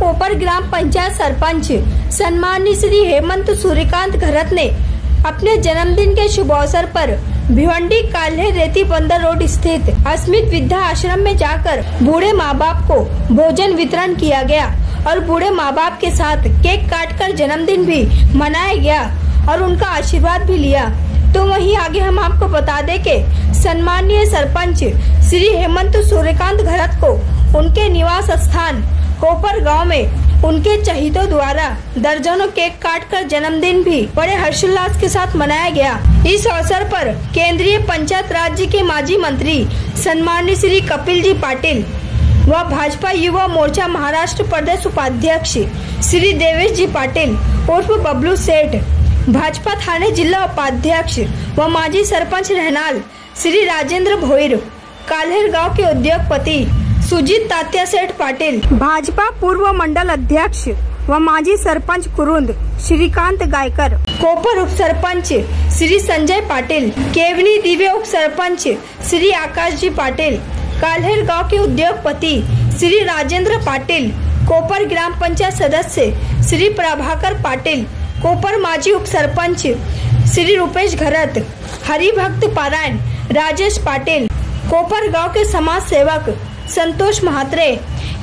कोपर ग्राम पंचायत सरपंच सम्माननीय श्री हेमंत सूर्यकांत घरत ने अपने जन्मदिन के शुभ अवसर पर भिवंडी काल्हे रेती बंदर रोड स्थित अस्मित विद्या आश्रम में जाकर बूढ़े माँ बाप को भोजन वितरण किया गया और बूढ़े माँ बाप के साथ केक काटकर जन्मदिन भी मनाया गया और उनका आशीर्वाद भी लिया। तो वहीं आगे हम आपको बता दें कि सम्माननीय सरपंच श्री हेमंत सूर्यकांत घरत को उनके निवास स्थान कोपर गांव में उनके चहीतों द्वारा दर्जनों केक काटकर जन्मदिन भी बड़े हर्षोल्लास के साथ मनाया गया। इस अवसर पर केंद्रीय पंचायत राज्य के माजी मंत्री सम्माननीय श्री कपिल जी पाटिल व भाजपा युवा मोर्चा महाराष्ट्र प्रदेश उपाध्यक्ष श्री देवेश जी पाटिल उर्फ बबलू सेठ, भाजपा थाने जिला उपाध्यक्ष व माजी सरपंच रहनाल श्री राजेंद्र भोईर, काल्हेर गांव के उद्योगपति सुजीत तात्या सेठ पाटिल, भाजपा पूर्व मंडल अध्यक्ष व माजी सरपंच कुरुंद श्रीकांत गायकर, कोपर उप सरपंच श्री संजय पाटिल, केवनी दिव्य उप सरपंच श्री आकाश जी पाटिल, काल्हेर गांव के उद्योगपति श्री राजेंद्र पाटिल, कोपर ग्राम पंचायत सदस्य श्री प्रभाकर पाटिल, कोपर माजी उप सरपंच श्री रूपेश घरत, हरिभक्त पारायण राजेश पाटिल, कोपर गांव के समाज सेवक संतोष महात्रे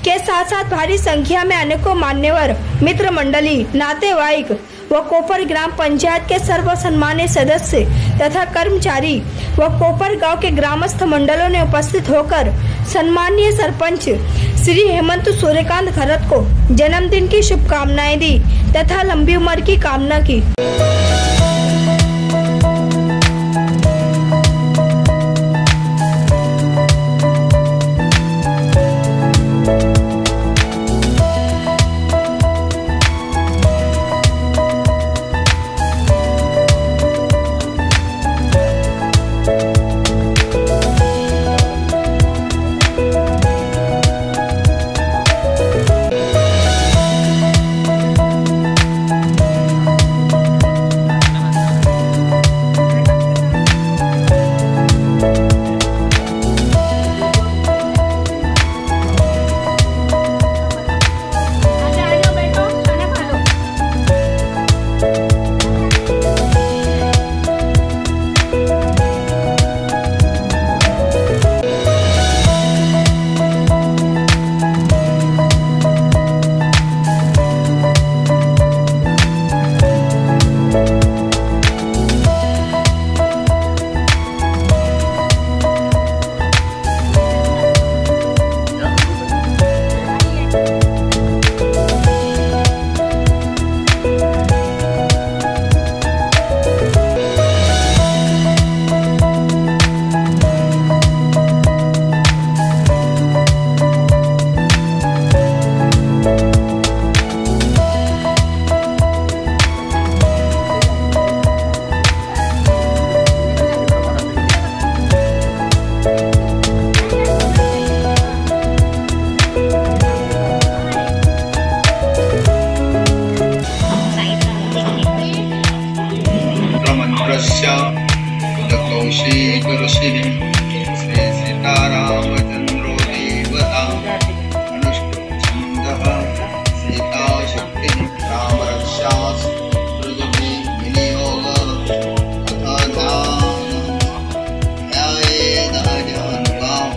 के साथ साथ भारी संख्या में अनेकों मान्यवर मित्र मंडली, नातेवाईक व कोपर ग्राम पंचायत के सर्व सम्मानित सदस्य तथा कर्मचारी व कोपर गांव के ग्रामस्थ मंडलों ने उपस्थित होकर सम्माननीय सरपंच श्री हेमंत सूर्यकांत घरत को जन्मदिन की शुभकामनाएं दी तथा लंबी उम्र की कामना की। कौशिकऋषिः श्री सीतारामचन्द्रो देवता अनुष्टुप्छन्दः सीताशक्तिः रामरक्षास्त्रजमे विनियोगः तथा ध्यायेदहजहन्वां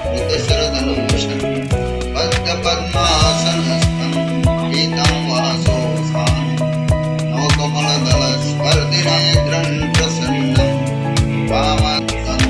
कृतशरधनुषं बद्धपद्मासनस्थं गीतं वासोऽसान् नवकमलदलस्पर्धिनेत्रं प्रसन्नं वामकं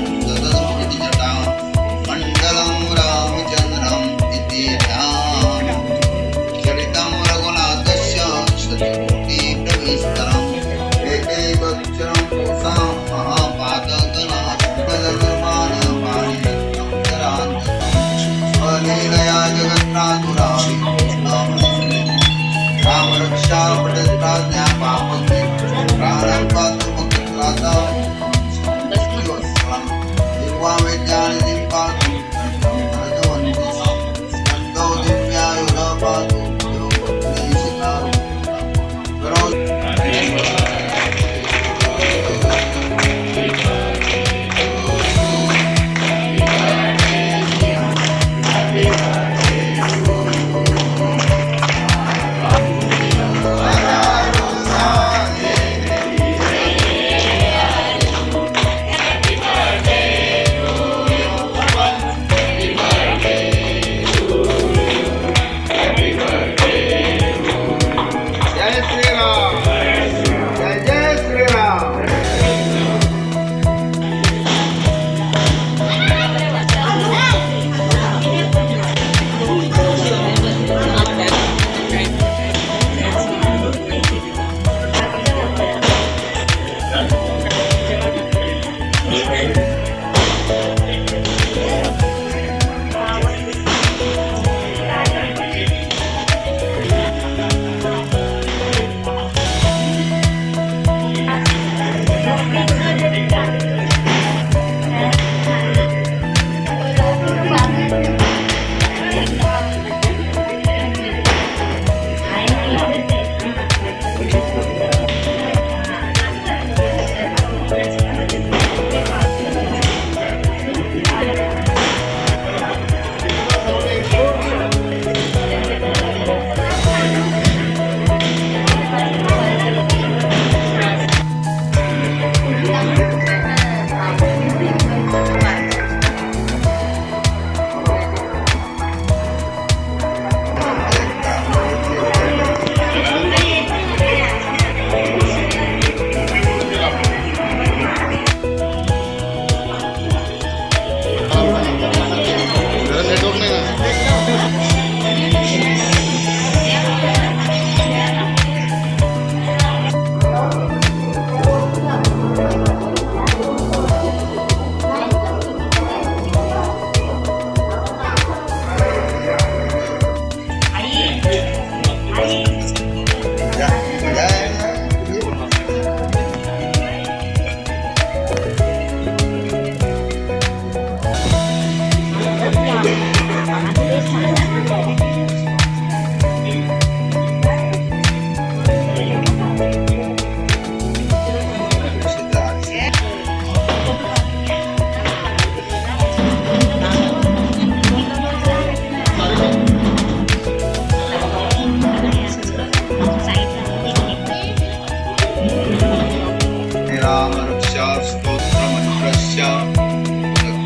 राम रक्षा स्तोत्रमन्त्रस्य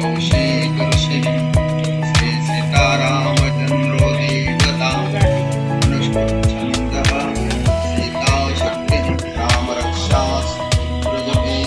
कौशिक ऋषिः श्री सीतारामचन्द्रो देवता अनुष्ठुप् सीता शक्तिः राम रक्षा स्तोत्रजपे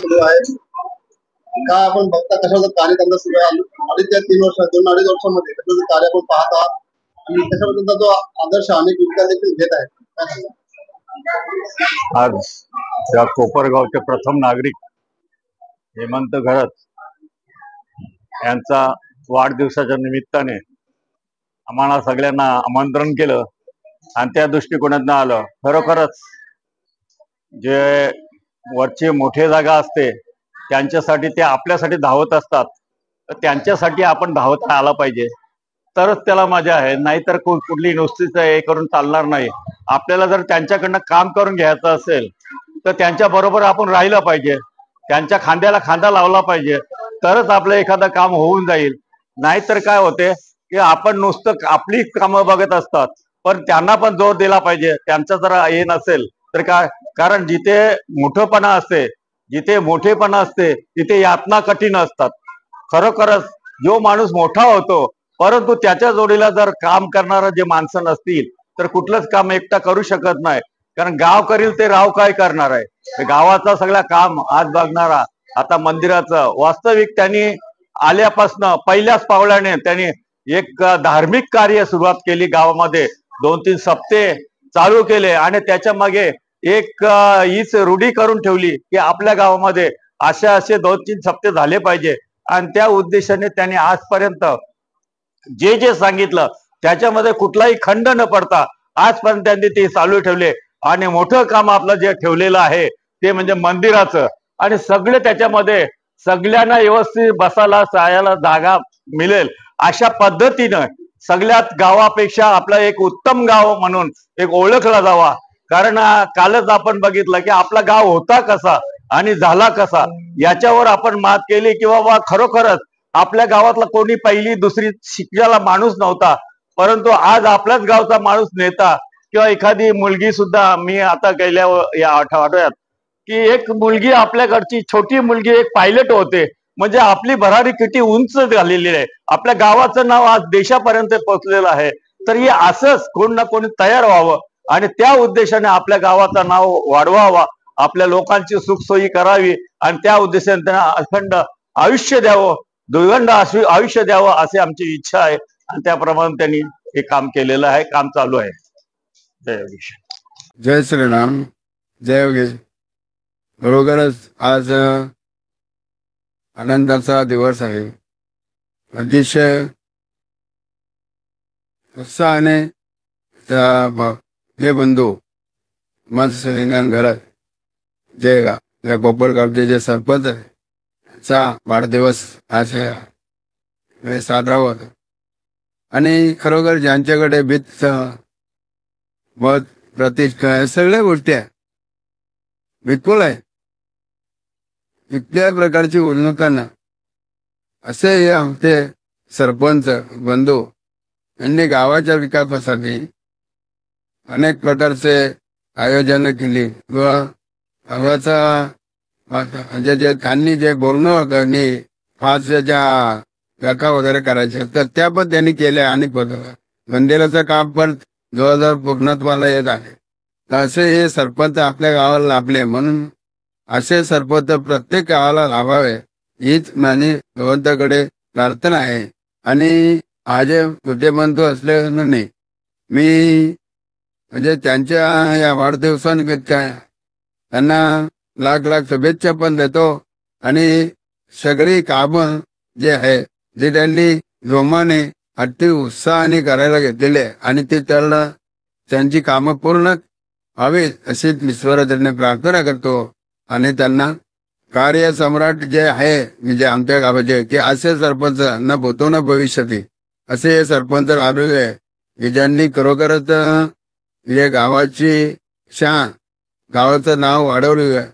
विनियोग आहे का आपण बघता कशाचं कार्य त्यांना सुरू आहे अडीच 2-2.5 वर्षामध्ये त्याचं कार्य आपण पाहत आहात आणि त्याच्यामध्ये त्यांचा जो आदर्श अनेक विद्यार्थी देखील घेत आहेत. काय सांगा? आज त्या कोपरगावचे प्रथम नागरिक हेमंत घरत यांचा वाढदिवसाच्या निमित्ताने आम्हाला सगळ्यांना आमंत्रण केलं आणि त्या दृष्टिकोनातून आलं. खरोखरच जे वरचे मोठे जागा असते त्यांच्यासाठी ते आपल्यासाठी धावत असतात, तर त्यांच्यासाठी आपण धावता आला पाहिजे, तरच त्याला मजा आहे. नाहीतर कुठली नुसतीच हे करून चालणार नाही. आपल्याला जर त्यांच्याकडनं काम करून घ्यायचं असेल तर त्यांच्या बरोबर आपण राहिलं पाहिजे, त्यांच्या खांद्याला खांदा लावला पाहिजे, तरच आपलं एखादं काम होऊन जाईल. नाहीतर काय होते की आपण नुसतं आपली कामं बघत असतात, पण त्यांना पण जोर दिला पाहिजे. त्यांचं जर हे नसेल तर काय, कारण जिथे मोठेपणा असते, जिथे मोठेपणा असते तिथे यातना कठीण असतात. खरोखरच जो माणूस मोठा होतो, परंतु त्याच्या जोडीला जर काम करणारा जे माणसं नसतील तर कुठलंच काम एकटा करू शकत नाही. कारण गाव करील ते राव काय करणार आहे. गावाचा सगळा काम आज बघणारा, आता मंदिराचं वास्तविक त्यांनी आल्यापासनं पहिल्याच पावलाने त्यांनी एक धार्मिक कार्य सुरुवात केली. गावामध्ये 2-3 सप्ते चालू केले आणि त्याच्या मागे एक हीच रूढी करून ठेवली की आपल्या गावामध्ये असे 2-3 सप्ते झाले पाहिजे. आणि त्या उद्देशाने त्यांनी आजपर्यंत जे जे सांगितलं त्याच्यामध्ये कुठलाही खंड न पडता आजपर्यंत त्यांनी ते चालू ठेवले. आणि मोठं काम आपलं जे ठेवलेलं आहे ते म्हणजे मंदिराचं. आणि सगळे त्याच्यामध्ये सगळ्यांना व्यवस्थित बसायला जायला जागा मिळेल अशा पद्धतीनं सगळ्यात गावापेक्षा आपलं एक उत्तम गाव म्हणून एक ओळखला जावा. कारण कालच आपण बघितलं की आपला गाव होता कसा आणि झाला कसा, याच्यावर आपण मात केली की बाबा खरोखरच आपल्या गावातला कोणी पहिली दुसरी शिकलेला माणूस नव्हता, परंतु आज आपल्याच गावचा माणूस नेता. किंवा एखादी मुलगी सुद्धा, मी आता गेल्या या आठवड्यात की एक मुलगी आपल्याकडची छोटी मुलगी एक पायलट होते, म्हणजे आपली भरारी किती उंच झालेली आहे. आपल्या गावाचं नाव आज देशापर्यंत पोहोचलेलं आहे. तर हे असंच कोण ना कोणी तयार व्हावं आणि त्या उद्देशाने आपल्या गावाचं नाव वाढवावा, आपल्या लोकांची सुखसोयी करावी आणि त्या उद्देशाने त्यांना अखंड आयुष्य द्यावं, दुर्गंध आयुष्य द्यावं अशी आमची इच्छा आहे. आणि त्याप्रमाणे त्यांनी हे काम केलेलं आहे, काम चालू आहे. जय योगेश. जय श्रीराम, जय योगेश. बरोबरच आज आनंदाचा दिवस आहे. अतिशय उत्साहाने हे बंधू मत्स्य घरात जे कोपरगावचे जे सरपंच आहे चा वाढदिवस आज साजरा होता. आणि खरोखर ज्यांच्याकडे बीत मत प्रतिष्ठा या सगळ्या गोष्टी आहे, बिलकुल आहे. इतक्या प्रकारची उन्नताना असे हे आमचे सरपंच बंधू यांनी गावाच्या विकासासाठी अनेक प्रकारचे आयोजन केली व गावाचा म्हणजे जे त्यांनी जे बोलणं होतं 5 व्याख्या वगैरे करायचे तर त्या पण त्यांनी केल्या. आणि मंदिराचं काम पण जवळजवळ पूर्णत्वाला येत आहे. तर असे हे सरपंच आपल्या गावाला लाभले, म्हणून असे सरपंच प्रत्येक गावाला लाभावे हीच माझी भगवंताकडे प्रार्थना आहे. आणि आज कुठे म्हणतो असल्याने मी म्हणजे त्यांच्या या वाढदिवसानिमित्त त्यांना लाख लाख शुभेच्छा पण देतो. आणि सगळी कामं जे आहे जे त्यांनी जोमाने अति उत्साहाने करायला घेतलेले आणि ते त्याला त्यांची कामं पूर्ण व्हावीत अशी ईश्वराचरणी प्रार्थना करतो. आणि त्यांना कार्य सम्राट जे आहे म्हणजे आमच्या गावाचे की असे सरपंच न भूतो न भविष्यती असे सरपंच लाभलेले की ज्यांनी खरोखरच हे गावाची शान गावाचं नाव वाढवलं.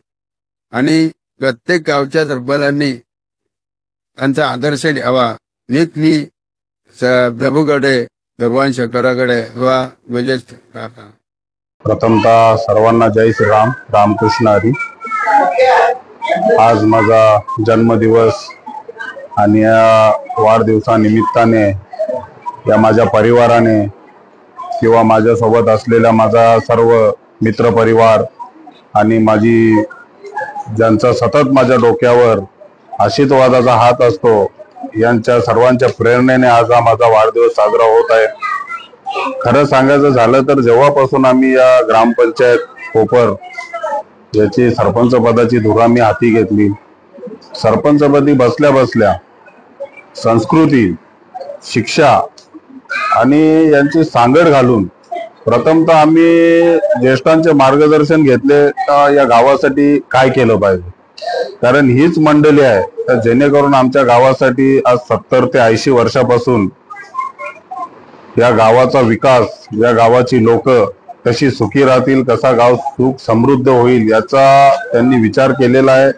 आणि प्रत्येक गावच्या सरपंचांनी त्यांचा आदर्श घ्यावा. नीटनी प्रभूकडे भगवान शंकराकडे वा म्हणजे प्रथमतः सर्वांना जय श्रीराम, रामकृष्ण हरी. आज माझा जन्मदिवस आणि या वाढदिवसानिमित्ताने या माझ्या परिवाराने किंवा माझ्यासोबत असलेला माझा सर्व मित्रपरिवार आणि माझी ज्यांचा सतत माझ्या डोक्यावर आशीर्वादाचा हात असतो यांच्या सर्वांच्या प्रेरणेने आज हा माझा वाढदिवस साजरा होत आहे. खरं सांगायचं झालं तर जेव्हापासून आम्ही या ग्रामपंचायत कोपर याची सरपंच पदाची धुरा मी हाती घेतली, सरपंचपदी बसल्या बसल्या संस्कृती, शिक्षा आणि यांची सांगड घालून प्रथमतः आम्ही ज्येष्ठांचे मार्गदर्शन घेतले तर या गावासाठी काय केलं पाहिजे, कारण हीच मंडळी आहे तर जेणेकरून आमच्या गावासाठी आज 70 ते 80 वर्षापासून या गावाचा विकास, या गावाची लोक कशी सुखी राहतील, कसा गाव सुख समृद्ध होईल याचा त्यांनी विचार केलेला आहे.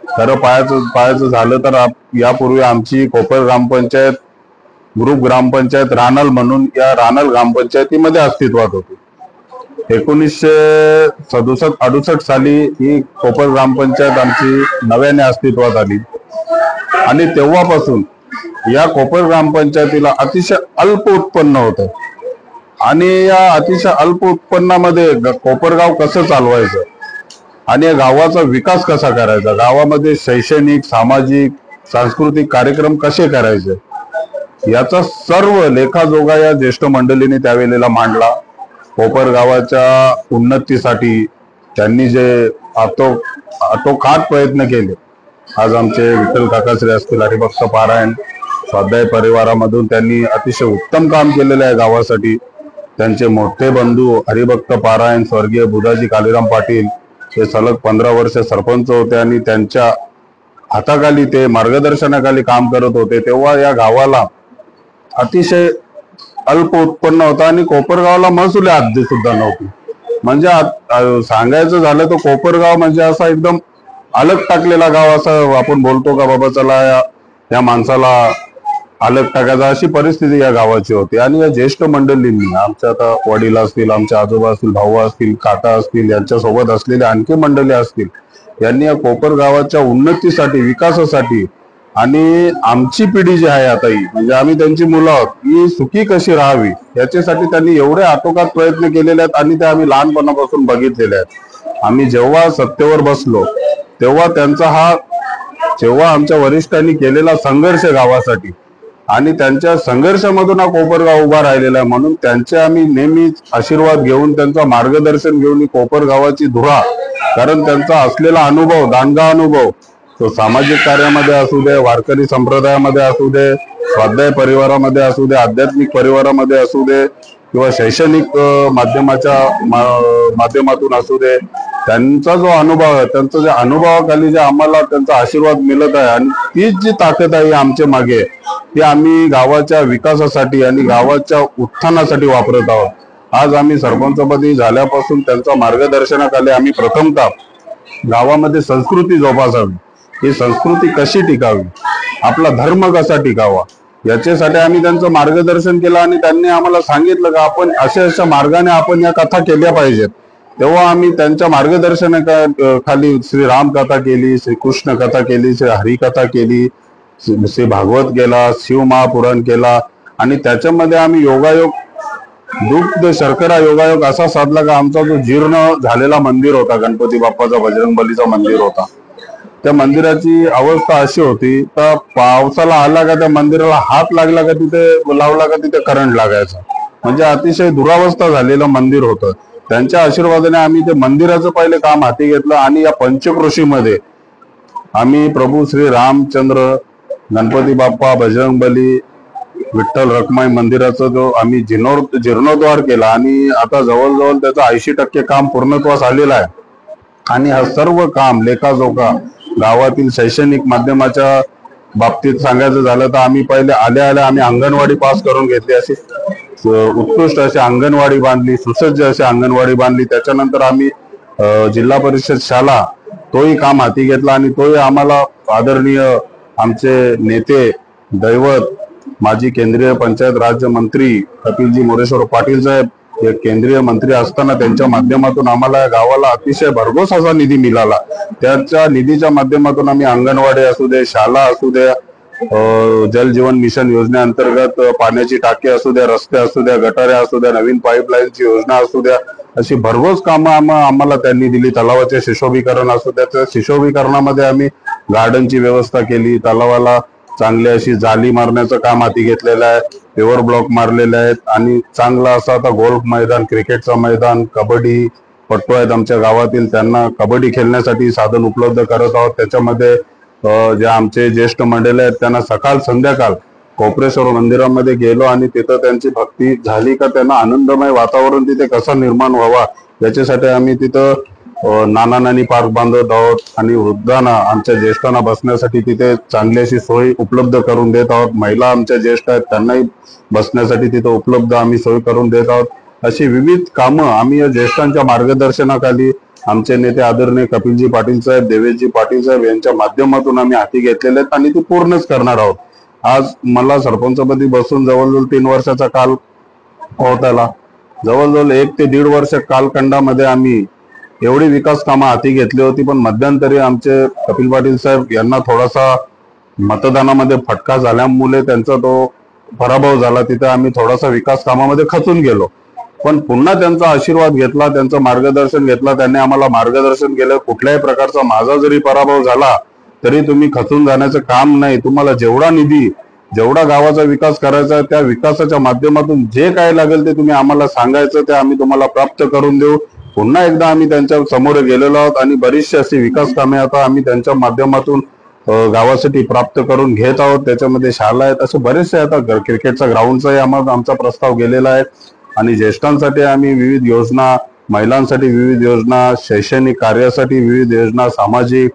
खरं पाहायचं झालं तर यापूर्वी आमची कोपर ग्रामपंचायत ग्रुप ग्रामपंचायत रानल म्हणून या रानल ग्रामपंचायतीमध्ये अस्तित्वात होती. 1967-68 साली ही कोपर ग्रामपंचायत आमची नव्याने अस्तित्वात आली आणि तेव्हापासून या कोपर ग्रामपंचायतीला अतिशय अल्प उत्पन्न होतं आणि या अतिशय अल्प उत्पन्नामध्ये कोपरगाव कसं चालवायचं आणि या गावाचा विकास कसा करायचा, गावामध्ये शैक्षणिक, सामाजिक, सांस्कृतिक कार्यक्रम कसे करायचे याचा सर्व लेखाजोखा या ज्येष्ठ मंडळीने त्यावेळेला मांडला. कोपर गावाच्या उन्नतीसाठी त्यांनी जे आटोकाट प्रयत्न केले. आज आमचे विठ्ठल काकाश्री असतील, हरिभक्त पारायण स्वाध्याय परिवारामधून त्यांनी अतिशय उत्तम काम केलेलं आहे गावासाठी. त्यांचे मोठे बंधू हरिभक्त पारायण स्वर्गीय बुधाजी कालीराम पाटील हे सलग 15 वर्ष सरपंच होते आणि त्यांच्या हाताखाली ते मार्गदर्शनाखाली काम करत होते. तेव्हा या गावाला अतिशय अल्प उत्पन्न होतं आणि कोपरगावला महसुली हद्दी सुद्धा नव्हती. म्हणजे सांगायचं झालं तर कोपरगाव म्हणजे असा एकदम अलग टाकलेला गाव असं आपण बोलतो का बाबा चला या माणसाला अलग टाकायचा, अशी परिस्थिती या गावाची होती. आणि या ज्येष्ठ मंडळींनी आमच्या आता वडील असतील, आमचे आजोबा असतील, भाऊ असतील, काका असतील, यांच्यासोबत असलेले आणखी मंडळी असतील, यांनी या कोपर गावाच्या उन्नतीसाठी, विकासासाठी आणि आमची पिढी जी आहे आता ही म्हणजे आम्ही त्यांची मुलं आहोत, ही सुखी कशी राहावी याच्यासाठी त्यांनी एवढे आटोकाट प्रयत्न केलेले आहेत आणि ते आम्ही लहानपणापासून बघितलेले आहेत. आम्ही जेव्हा सत्तेवर बसलो तेव्हा जेव्हा आमच्या वरिष्ठांनी केलेला संघर्ष गावासाठी आणि त्यांच्या संघर्षामधून हा कोपरगाव उभा राहिलेला आहे. म्हणून त्यांचे आम्ही नेहमीच आशीर्वाद घेऊन, त्यांचं मार्गदर्शन घेऊन कोपर गावाची धुरा, कारण त्यांचा असलेला अनुभव, दांडगा अनुभव, तो सामाजिक कार्यामध्ये असू दे, वारकरी संप्रदायामध्ये असू दे, स्वाध्याय परिवारामध्ये असू दे, आध्यात्मिक परिवारामध्ये असू दे किंवा शैक्षणिक माध्यमातून असू दे, त्यांचा जो अनुभव आहे, त्यांचा ज्या अनुभवाखाली जे आम्हाला त्यांचा आशीर्वाद मिळत आहे आणि तीच जी ताकद आहे आमच्या मागे, ती आम्ही गावाच्या विकासासाठी आणि गावाच्या उत्थानासाठी वापरत आहोत. आज आम्ही सरपंचपदी झाल्यापासून त्यांच्या मार्गदर्शनाखाली आम्ही प्रथमतः गावामध्ये संस्कृती जोपासावी, ही संस्कृती कशी टिकावी, आपला धर्म कसा टिकावा याच्यासाठी आम्ही त्यांचं मार्गदर्शन केलं आणि त्यांनी आम्हाला सांगितलं का आपण अशा मार्गाने आपण या कथा केल्या पाहिजेत. तेव्हा आम्ही त्यांच्या मार्गदर्शनाखाली श्री राम कथा केली, श्री कृष्ण कथा केली, श्री हरी कथा केली, श्री भागवत केला, शिव महापुराण केला आणि त्याच्यामध्ये आम्ही योगायोग, दुग्ध शर्करा योगायोग असा साधला का आमचा जो जीर्ण झालेला मंदिर होता, गणपती बाप्पाचा बजरंगबलीचा मंदिर होता, त्या मंदिराची अवस्था अशी होती तर पावसाला आला का त्या मंदिराला हात लागला का तिथे लावला का तिथे करंट लागायचा, म्हणजे अतिशय दुरावस्था झालेलं मंदिर होतं. त्यांच्या आशीर्वादाने आम्ही ते मंदिराचं पहिले काम हाती घेतलं आणि या पंचक्रोशीमध्ये आम्ही प्रभू श्री रामचंद्र, गणपती बाप्पा, बजरंगबली, विठ्ठल रखुमाई मंदिराचा जो आम्ही जीर्णोद्धार केला आणि आता जवळजवळ त्याचं 80% काम पूर्णत्वास आलेलं आहे. आणि हा सर्व काम लेखाजोखा गावातील शैक्षणिक माध्यमाच्या बाबतीत सांगायचं झालं तर आम्ही पहिले आल्या आम्ही अंगणवाडी पास करून घेतली, अशी उत्कृष्ट अशी अंगणवाडी बांधली, सुसज्ज अशी अंगणवाडी बांधली. त्याच्यानंतर आम्ही जिल्हा परिषद शाळा तोही काम हाती घेतला आणि तोही आम्हाला आदरणीय आमचे नेते, दैवत, माजी केंद्रीय पंचायत राज्य मंत्री कपिलजी मोरेश्वर पाटील साहेब हे केंद्रीय मंत्री असताना त्यांच्या माध्यमातून आम्हाला गावाला अतिशय भरघोस असा निधी मिळाला. त्याच्या निधीच्या माध्यमातून आम्ही अंगणवाडी असू दे, शाळा असू दे, जल जीवन मिशन योजनेअंतर्गत पाण्याची टाकी असू द्या, रस्ते असू द्या, गटारे असू द्या, नवीन पाईपलाईनची योजना असू द्या, अशी भरघोस कामं आम्हाला त्यांनी दिली. तलावाचे शिशोभीकरण असू द्या, त्या शिशोभीकरणामध्ये आम्ही गार्डनची व्यवस्था केली, तलावाला चांगली अशी जाली मारण्याचं काम हाती घेतलेलं आहे, पेवर ब्लॉक मारलेले आहेत आणि चांगला असा आता गोल्फ मैदान, क्रिकेटचं मैदान, कबड्डी पट्टू आहेत आमच्या गावातील, त्यांना कबड्डी खेळण्यासाठी साधन उपलब्ध करत आहोत. त्याच्यामध्ये जे आमचे ज्येष्ठ मंडळी आहेत त्यांना सकाळ संध्याकाळ कोपरेश्वर मंदिरामध्ये गेलो आणि तिथं त्यांची भक्ती झाली का त्यांना आनंदमय वातावरण तिथे कसं निर्माण व्हावा याच्यासाठी आम्ही तिथं नाना नानी पार्क बांधत आहोत आणि वृद्धांना आमच्या ज्येष्ठांना बसण्यासाठी तिथे चांगली अशी सोय उपलब्ध करून देत आहोत. महिला आमच्या ज्येष्ठ आहेत त्यांनाही बसण्यासाठी तिथं उपलब्ध आम्ही सोय करून देत आहोत. अशी विविध कामं आम्ही या ज्येष्ठांच्या मार्गदर्शनाखाली आमचे नेते आदरणीय कपिलजी पाटील साहेब, देवेशजी पाटील साहेब यांच्या माध्यमातून आम्ही हाती घेतलेले आहेत आणि ती पूर्णच करणार आहोत. आज मला सरपंचपदी बसून जवळजवळ 3 वर्षाचा काल होत आला. जवळजवळ 1 ते 1.5 वर्ष कालखंडामध्ये आम्ही एवढी विकास कामं हाती घेतली होती, पण मध्यंतरी आमचे कपिल पाटील साहेब यांना थोडासा मतदानामध्ये फटका झाल्यामुळे त्यांचा तो पराभव झाला. तिथे आम्ही थोडासा विकास कामामध्ये खचून गेलो, पण पुन्हा त्यांचा आशीर्वाद घेतला, त्यांचं मार्गदर्शन घेतला. त्यांनी आम्हाला मार्गदर्शन केलं. कुठल्याही प्रकारचा माझा जरी पराभव झाला तरी तुम्ही खचून जाण्याचं काम नाही. तुम्हाला जेवढा निधी, जेवढा गावाचा विकास करायचा आहे त्या विकासाच्या माध्यमातून जे काय लागेल ते तुम्ही आम्हाला सांगायचं, ते आम्ही तुम्हाला प्राप्त करून देऊ. पुन्हा एकदा आम्ही त्यांच्या समोर गेलेलो आहोत आणि बरीचशी अशी विकास कामे आता आम्ही त्यांच्या माध्यमातून गावासाठी प्राप्त करून घेत आहोत. त्याच्यामध्ये शाळा आहेत, असे बरेचसे आता क्रिकेटचा ग्राउंडचाही आमचा प्रस्ताव गेलेला आहे आणि ज्येष्ठांसाठी आम्ही विविध योजना, महिलांसाठी विविध योजना, शैक्षणिक कार्यासाठी विविध योजना, सामाजिक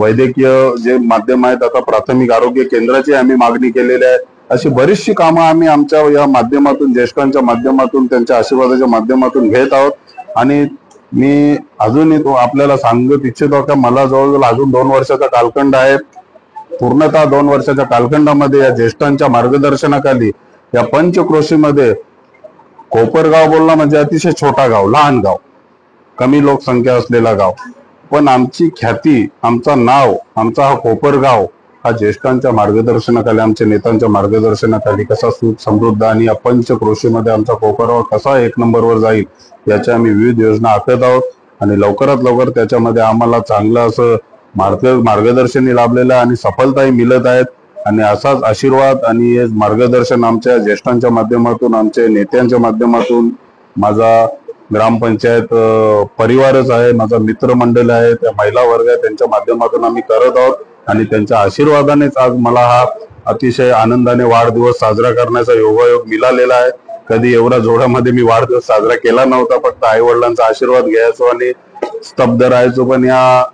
वैद्यकीय जे माध्यम आहेत, आता प्राथमिक आरोग्य केंद्राची आम्ही मागणी केलेली आहे. अशी बरीचशी कामं आम्ही आमच्या या माध्यमातून, ज्येष्ठांच्या माध्यमातून, त्यांच्या आशीर्वादाच्या माध्यमातून घेत आहोत. आणि मी अजूनही तो आपल्याला सांगत इच्छितो की मला जवळजवळ अजून 2 वर्षाचा कालखंड आहे. पूर्णतः 2 वर्षाच्या कालखंडामध्ये या ज्येष्ठांच्या मार्गदर्शनाखाली या पंचक्रोशीमध्ये कोपरगाव बोलणं म्हणजे अतिशय छोटा गाव, लहान गाव, कमी लोकसंख्या असलेला गाव, पण आमची ख्याती, आमचं नाव, आमचा हा कोपरगाव हा ज्येष्ठांच्या मार्गदर्शनाखाली, आमच्या नेत्यांच्या मार्गदर्शनाखाली कसा सुख समृद्ध आणि या पंचक्रोशीमध्ये आमचा कोपरगाव कसा 1 नंबरवर जाईल याच्या आम्ही विविध योजना आखत आहोत. आणि लवकरात लवकर त्याच्यामध्ये आम्हाला चांगलं असं मार्गदर्शनही लाभलेलं आहे आणि सफलताही मिळत आहेत. आणि असाच आशीर्वाद आणि मार्गदर्शन आमच्या ज्येष्ठांच्या माध्यमातून, आमच्या नेत्यांच्या माध्यमातून, माझा ग्रामपंचायत परिवारच आहे, माझा मित्रमंडळ आहे, त्या महिला वर्ग आहे, त्यांच्या माध्यमातून आम्ही करत आहोत. आणि त्यांच्या आशीर्वादानेच आज मला हा अतिशय आनंदाने वाढदिवस साजरा करण्याचा योगायोग मिळालेला आहे. कधी एवढ्या जोरामध्ये मी वाढदिवस साजरा केला नव्हता, फक्त आई वडिलांचा आशीर्वाद घ्यायचो आणि स्तब्ध राहायचो. पण या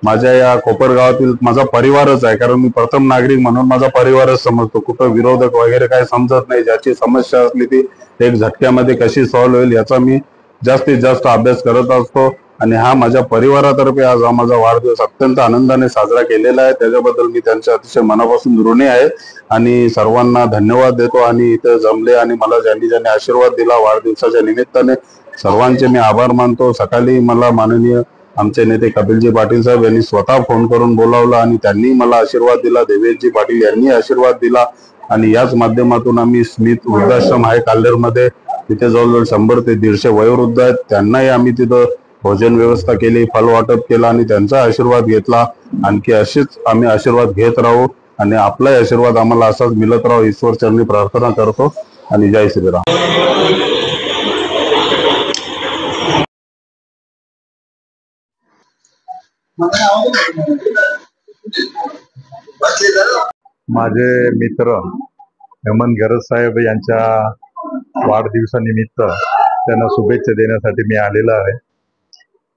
माझ्या या कोपरगावातील माझा परिवारच आहे, कारण मी प्रथम नागरिक म्हणून माझा परिवारच समजतो. कुठं विरोधक वगैरे काही समजत नाही. ज्याची समस्या असली ती एक झटक्यामध्ये कशी सॉल्व्ह होईल याचा मी जास्तीत जास्त अभ्यास करत असतो. आणि हा माझ्या परिवारातर्फे आज हा माझा वाढदिवस अत्यंत आनंदाने साजरा केलेला आहे. त्याच्याबद्दल मी त्यांच्या अतिशय मनापासून ऋणी आहे आणि सर्वांना धन्यवाद देतो. आणि इथे जमले आणि मला ज्यांनी आशीर्वाद दिला वाढदिवसाच्या निमित्ताने सर्वांचे मी आभार मानतो. सकाळी मला माननीय आमचे नेते कपिलजी पाटील साहेब यांनी स्वतः फोन करून बोलावलं आणि त्यांनी मला आशीर्वाद दिला. देवेशजी पाटील यांनी आशीर्वाद दिला आणि याच माध्यमातून आम्ही स्मित वृद्धाश्रम आहे काल्हेरमध्ये, तिथे जवळजवळ 100 ते 150 वयोवृद्ध आहेत, त्यांनाही आम्ही तिथं भोजन व्यवस्था केली, फल वाटप केला आणि त्यांचा आशीर्वाद घेतला. आणखी असेच आम्ही आशीर्वाद घेत राहू आणि आपलाही आशीर्वाद आम्हाला असाच मिळत राहू, ईश्वर चरणी प्रार्थना करतो. आणि जय श्रीराम. माझे मित्र हेमंत गरज साहेब यांच्या वाढदिवसानिमित्त त्यांना शुभेच्छा देण्यासाठी मी आलेलो आहे.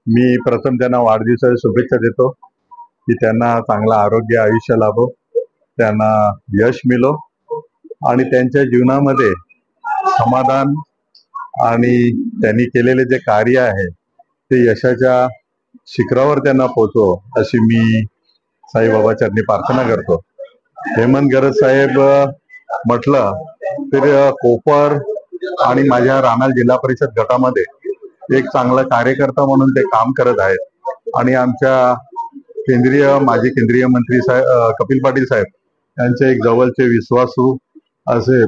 मी प्रथम त्यांना वाढदिवसाच्या शुभेच्छा देतो की त्यांना चांगलं आरोग्य, आयुष्य लाभो, त्यांना यश मिळो आणि त्यांच्या जीवनामध्ये समाधान आणि त्यांनी केलेले जे कार्य आहे ते यशाच्या शिखरावर त्यांना पोहोचो अशी मी साईबाबा चरणी प्रार्थना करतो. हेमंत गरज साहेब म्हटलं तर कोपर आणि माझ्या राहणार जिल्हा परिषद गटामध्ये एक चांगला कार्यकर्ता म्हणून ते काम करत आहेत आणि आमच्या माजी केंद्रीय मंत्री साहेब कपिल पाटील साहेब यांचे एक जवळचे विश्वासू असे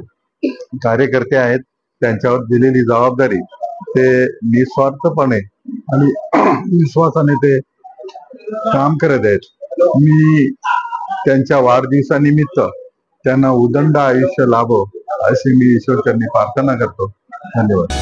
कार्यकर्ते आहेत. त्यांच्यावर दिलेली जबाबदारी ते निस्वार्थपणे आणि विश्वासाने ते काम करत आहेत. मी त्यांच्या वाढदिवसानिमित्त त्यांना उदंड आयुष्य लाभो अशी मी ईश्वरचरणी प्रार्थना करतो. धन्यवाद.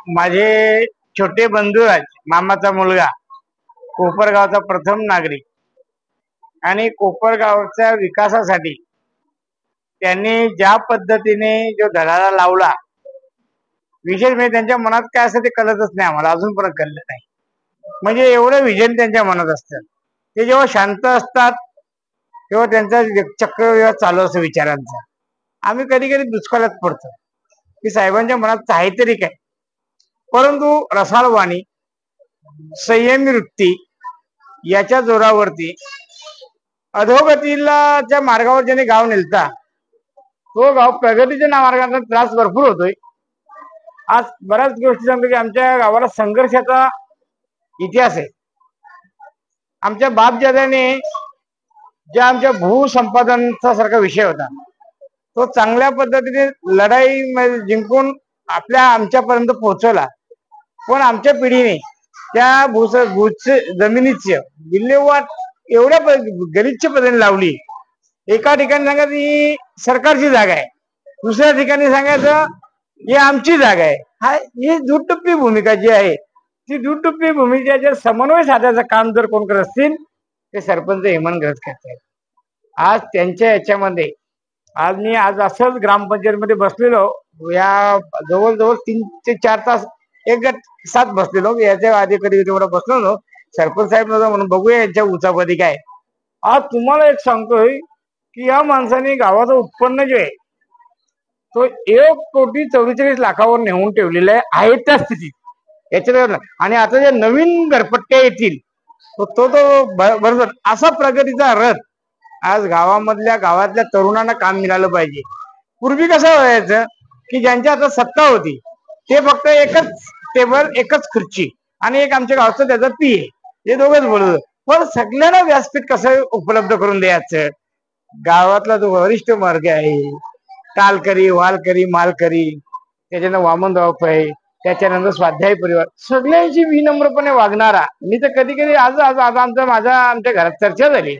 माझे छोटे बंधुराज मामाचा मुलगा कोपरगावचा प्रथम नागरिक आणि कोपरगावच्या विकासासाठी त्यांनी ज्या पद्धतीने जो धडाला लावला, विशेष म्हणजे त्यांच्या मनात काय असतं ते कळतच नाही आम्हाला, अजून पण कळलं नाही. म्हणजे एवढं विजन त्यांच्या मनात असतं. ते जेव्हा शांत असतात तेव्हा त्यांचा चक्रव्यूह चालू असतो विचारांचा. आम्ही कधी कधी दुष्काळात पडतो की साहेबांच्या मनात आहे तरी काय, परंतु रसाळ वाणी, संयमी वृत्ती याच्या जोरावरती अधोगतीला ज्या मार्गावर ज्याने गाव नेलता तो गाव प्रगतीच्या मार्गाचा त्रास भरपूर होतोय. आज बऱ्याच गोष्टी सांगतो की आमच्या गावाला संघर्षाचा इतिहास आहे. आमच्या बापजाद्याने ज्या आमच्या भूसंपादनाचा सारखा विषय होता तो चांगल्या पद्धतीने लढाई जिंकून आमच्यापर्यंत पोहोचवला. पण आमच्या पिढीने त्या जमिनीची विल्हेवाट एवढ्या गलिच्छ पद्धतीने लावली. एका ठिकाणी सांगायचं ही सरकारची जागा आहे, दुसऱ्या ठिकाणी सांगायचं ही आमची जागा आहे. ही दुटप्पी भूमिका जी आहे ती दुटप्पी भूमिकेच्या समन्वय साधायचं काम जर कोण करत असतील ते सरपंच हेमंत गरज करतात. आज त्यांच्या याच्यामध्ये मी असंच ग्रामपंचायतीमध्ये बसलेलो, या जवळजवळ 3 ते 4 तास एक गट साथ बसलेलो. याच्या आधी कधी तेवढं बसलो सरपंच साहेब नव्हता म्हणून बघूया यांच्या उचापती काय. आज तुम्हाला एक सांगतोय की या माणसाने गावाचं उत्पन्न जे आहे तो 1,44,00,000 नेऊन ठेवलेलं आहे त्या स्थितीत याच्या. आणि आता ज्या नवीन घरपट्ट्या येतील तो बरोबर असा प्रगतीचा रथ आज गावातल्या तरुणांना काम मिळालं पाहिजे. पूर्वी कसं व्हायचं की ज्यांच्या आता सत्ता होती ते फक्त एकच टेबल, एकच खुर्ची आणि एक आमच्या गावचं त्याचा पी ए, हे दोघंच बोलत. पण सगळ्यांना व्यासपीठ कसं उपलब्ध करून द्यायचं. गावातला जो वरिष्ठ वर्ग आहे, कालकरी, वालकरी, मालकरी, त्याच्यानंतर वामनराव आहे, त्याच्यानंतर स्वाध्याय परिवार, सगळ्यांची विनम्रपणे वागणारा. मी तर कधी कधी आज आमच्या घरात चर्चा झाली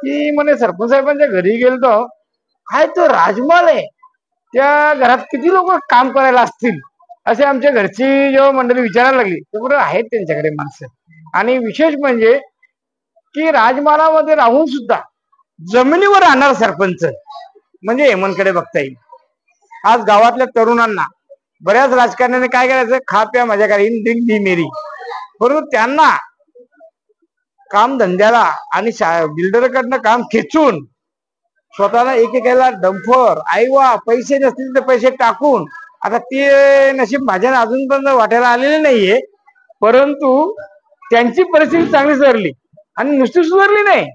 की म्हणे सरपंच साहेबांच्या घरी गेलतो, काय तो राजमहल आहे, त्या घरात किती लोक काम करायला असतील असे आमच्या घरची जेव्हा मंडळी विचारायला लागली तेवढं आहेत त्यांच्याकडे माणसं. आणि विशेष म्हणजे की राजमहालामध्ये राहून सुद्धा जमिनीवर राहणार सरपंच म्हणजे हेमंतकडे बघता येईल. आज गावातल्या तरुणांना बऱ्याच राजकारण्याने काय करायचं, खा प्या मजा करा, इन ड्रिंक दी मेरी, परंतु त्यांना काम धंद्याला आणि बिल्डरकडनं काम खेचून स्वतःला एकेकाला डंफर आईवा पैसे नसतील तर पैसे टाकून, आता ते नशीब माझ्या अजूनपर्यंत वाट्याला आलेले नाहीये, परंतु त्यांची परिस्थिती चांगली सुधारली आणि नुसती सुधारली नाही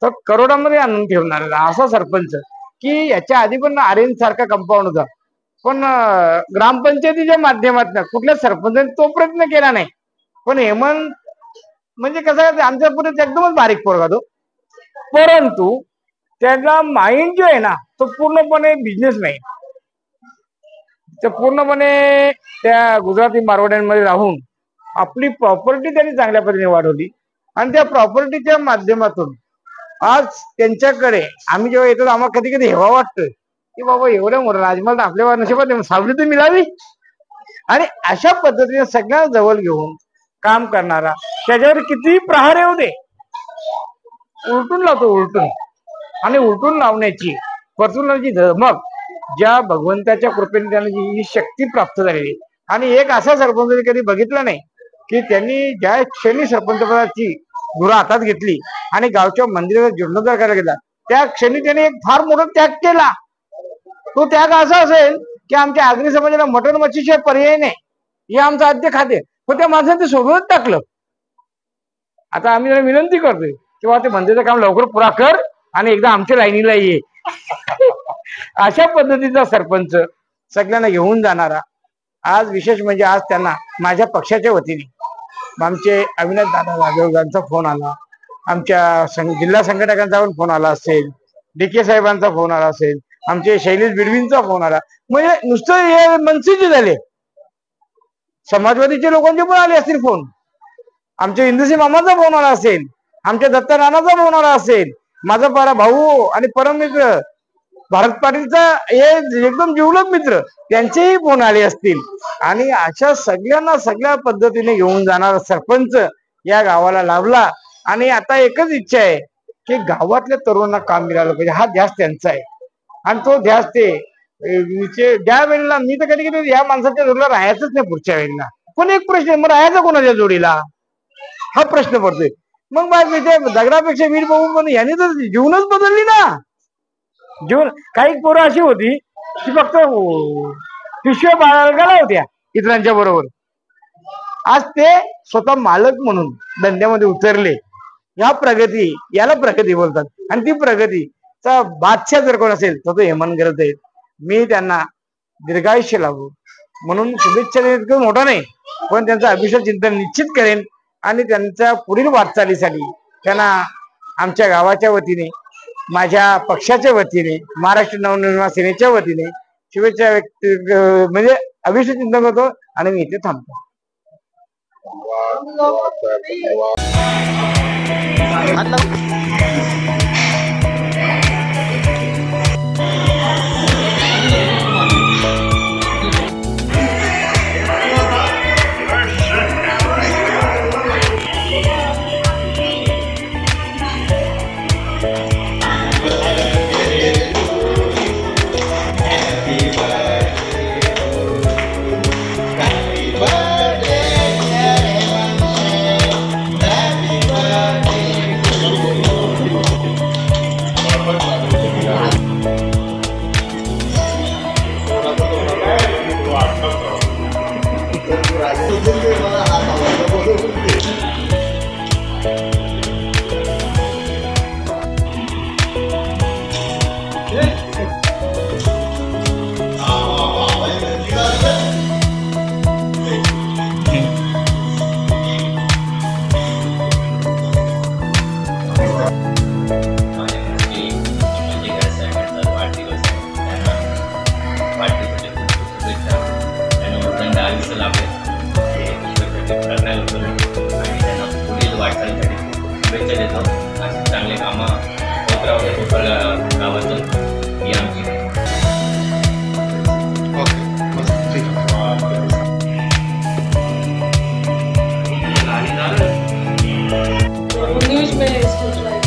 तर करोडामध्ये आणून ठेवणार असा सरपंच. की याच्या आधी पण आर्यन सारखा कंपाऊंड होता, पण ग्रामपंचायतीच्या माध्यमातून कुठल्या सरपंचाने तो प्रयत्न केला नाही. पण हेमंत म्हणजे कसं आमच्या पुढे एकदमच बारीक पोरगा तो, परंतु त्याचा माइंड जो आहे ना तो पूर्णपणे बिझनेस नाही. तर पूर्णपणे त्या गुजराती मारवाड्यांमध्ये राहून आपली प्रॉपर्टी त्यांनी चांगल्या पद्धतीने वाढवली आणि त्या प्रॉपर्टीच्या माध्यमातून आज त्यांच्याकडे आम्ही जेव्हा येतो आम्हाला कधी कधी हेवा वाटतोय की बाबा एवढ्या मोठं राजमहल आपल्या नशिबात सावली तर मिळावी. आणि अशा पद्धतीने सगळ्यांना जवळ घेऊन काम करणारा, त्याच्यावर किती प्रहार येऊ दे उलटून लावतो, उलटून आणि उलटून लावण्याची परतुनाची धमक ज्या भगवंताच्या कृपेने त्यांना ही शक्ती प्राप्त झालेली. आणि एक असा सरपंच कधी बघितला नाही की त्यांनी ज्या क्षणी सरपंचपदाची धुरा हातात घेतली आणि गावच्या मंदिराचा जीर्णोद्धार करायला गेला त्या क्षणी त्याने एक फार मोठा त्याग केला. तो त्याग असा असेल की आमच्या आगरी समाजाला मटण मच्छीशिवाय पर्याय नाही, हे आमचं आद्य खाद्य. पण त्या माणसाने ते सोडूनच टाकलं. आता आम्ही त्याला विनंती करतोय किंवा ते मंदिराचं काम लवकर पुरा कर आणि एकदा आमच्या लाईनीला ये. अशा पद्धतीचा सरपंच सगळ्यांना घेऊन जाणारा. आज विशेष म्हणजे आज त्यांना माझ्या पक्षाच्या वतीने आमचे अविनाश दादा जाधव यांचा फोन आला, आमच्या जिल्हा संघटकांचा पण फोन आला असेल, DK साहेबांचा फोन आला असेल, आमचे शैलेश बिडवींचा फोन आला. म्हणजे नुसतं हे मनसेचे झाले, समाजवादीच्या लोकांचे पण आले असतील फोन, आमच्या हिंदुसिंह मामाचा फोन आला असेल, आमच्या दत्ता राणाचा फोन आला असेल, माझा पारा भाऊ आणि परम मित्र भारत पाटीलचा हे एकदम जिवलग मित्र त्यांचेही फोन आले असतील. आणि अशा सगळ्यांना सगळ्या पद्धतीने घेऊन जाणारा सरपंच या गावाला लाभला. आणि आता एकच इच्छा आहे की गावातल्या तरुणांना काम मिळालं पाहिजे, हा ध्यास त्यांचा आहे. आणि तो ध्यास ते ज्या वेळेला मी तर कधी कधी या माणसाच्या जोडीला राहायचंच नाही पुढच्या वेळेला. पण एक प्रश्न आहे, मग राहायचा कोणाच्या जोडीला हा प्रश्न पडतोय. मग दगडापेक्षा वीर बघून पण याने तर जीवनच बदलली ना. जीवन काही पोरं अशी होती की फक्त पिशव्या बाळगायला होत्या इतरांच्या बरोबर, आज ते स्वतः मालक म्हणून धंद्यामध्ये उतरले. या प्रगती, याला प्रगती बोलतात. आणि ती प्रगतीचा बादशाह जर कोण असेल तर तो हेमंत गरज आहे. मी त्यांना दीर्घायुष्य लाभो म्हणून शुभेच्छा देण्यात इतकं मोठं नाही, पण त्यांचं अभिषेक चिंतन निश्चित करेन. आणि त्यांच्या पुढील वाटचालीसाठी त्यांना आमच्या गावाच्या वतीने, माझ्या पक्षाच्या वतीने, महाराष्ट्र नवनिर्माण सेनेच्या वतीने शुभेच्छा व्यक्त म्हणजे अभिषेक चिंतन करतो. आणि मी इथे थांबतो. चांगले कामं होत राहू गावातून ही आमची न्यूज में